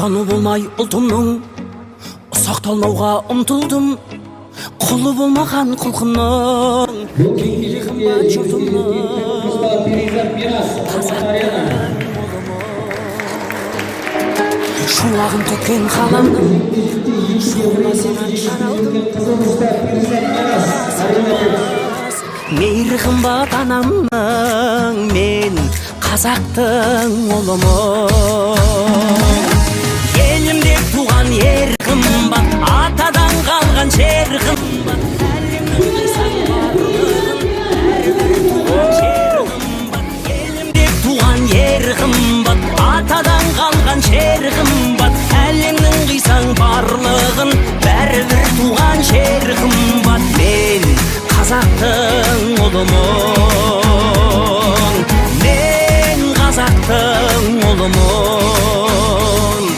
отаны болмай ұлтымның сақталмауға ұмтылдым. Құлы болмаған құлқынның мейлі қымбат жұртымның шуағын төккен қаламның шуына сенен жаралдым. Мейлі қымбат анамның мен қазақтың ұлымын. Елімде туған ер қымбат, атадан қалған жер қымбат. Әлемнің қисаң барлығын әрбір туған жер қымбат. Елімде туған ер қымбат, атадан қалған жер қымбат. Әлемнің қисаң барлығын бәрібір туған жер қымбат. Мен қазақтың ұлымын, мен қазақтың ұлымын.